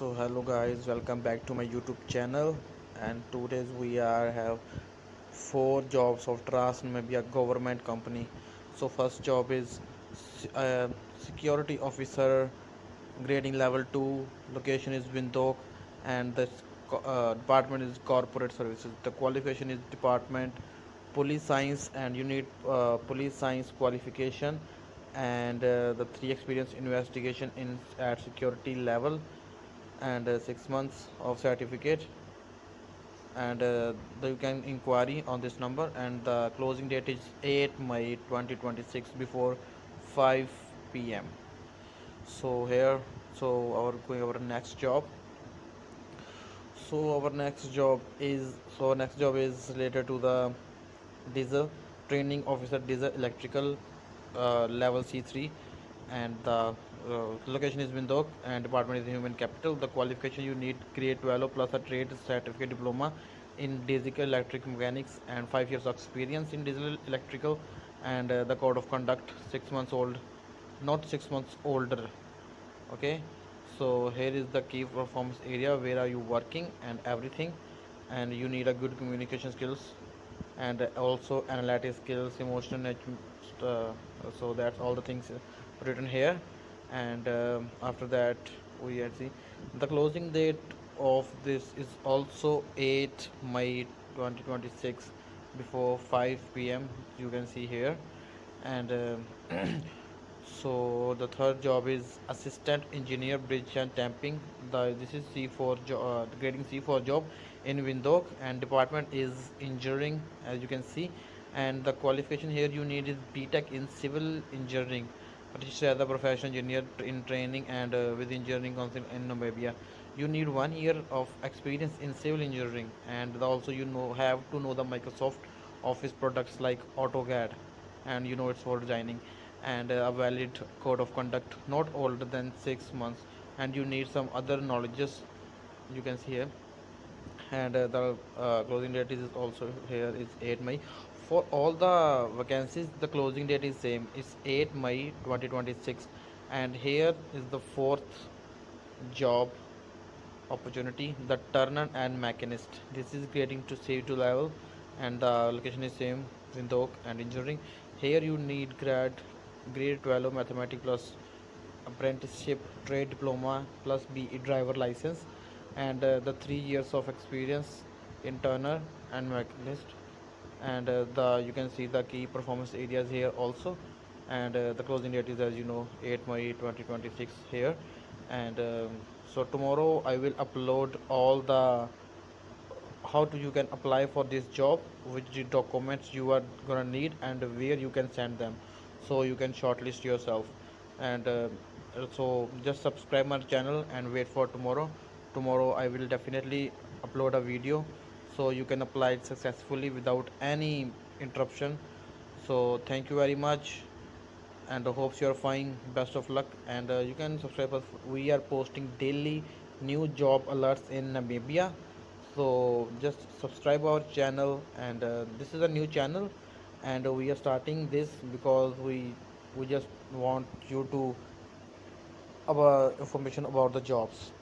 So hello guys, welcome back to my YouTube channel. And today's we are have four jobs of TransNamib government company. So first job is uh, security officer, grading level 2, location is Windhoek, and the department is corporate services. The qualification is department police science, and you need police science qualification, and the three experience investigation in at security level, and 6 months of certificate, and you can inquiry on this number, and the closing date is 8 May 2026 before 5 p.m. So here, so our going our next job. So our next job is related to the diesel training officer, diesel electrical, level C3, and the location is Windhoek, and department is human capital. The qualification you need grade 12 plus a trade certificate diploma in diesel electric mechanics and 5 years of experience in diesel electrical, and the code of conduct 6 months old, not 6 months older. Okay, so here is the key performance area, where are you working and everything, and you need a good communication skills, and also analytic skills, emotional so that's all the things written here. And after that, we can see the closing date of this is also 8 May 2026 before 5 p.m. you can see here. And so the third job is assistant engineer bridge and tamping. This is the grading C4 job in Windhoek, and department is engineering, as you can see. And the qualification here you need is BTech in civil engineering, registered as a professional engineer in training, and with engineering council in Namibia. You need 1 year of experience in civil engineering, and also have to know the Microsoft Office products like AutoCAD, and it's for designing, and a valid code of conduct not older than 6 months, and you need some other knowledges, you can see here. And the closing date is also here is 8 May. For all the vacancies, the closing date is same, it's 8 May 2026. And here is the fourth job opportunity, the turner and machinist. This is getting to C2 level, and the location is same, Windhoek, and engineering. Here you need grade 12 mathematics plus apprenticeship trade diploma plus BE driver license, and the 3 years of experience in turner and machinist. And the you can see the key performance areas here also. And the closing date is, as 8 May 2026 here. And so tomorrow I will upload all the how to you can apply for this job, which documents you are gonna need, and where you can send them, so you can shortlist yourself. And so just subscribe my channel and wait for tomorrow I will definitely upload a video, so you can apply it successfully without any interruption. So thank you very much, and I hope you're fine. Best of luck, and you can subscribe us. We are posting daily new job alerts in Namibia, so just subscribe our channel. And this is a new channel, and we are starting this because we just want you to our information about the jobs.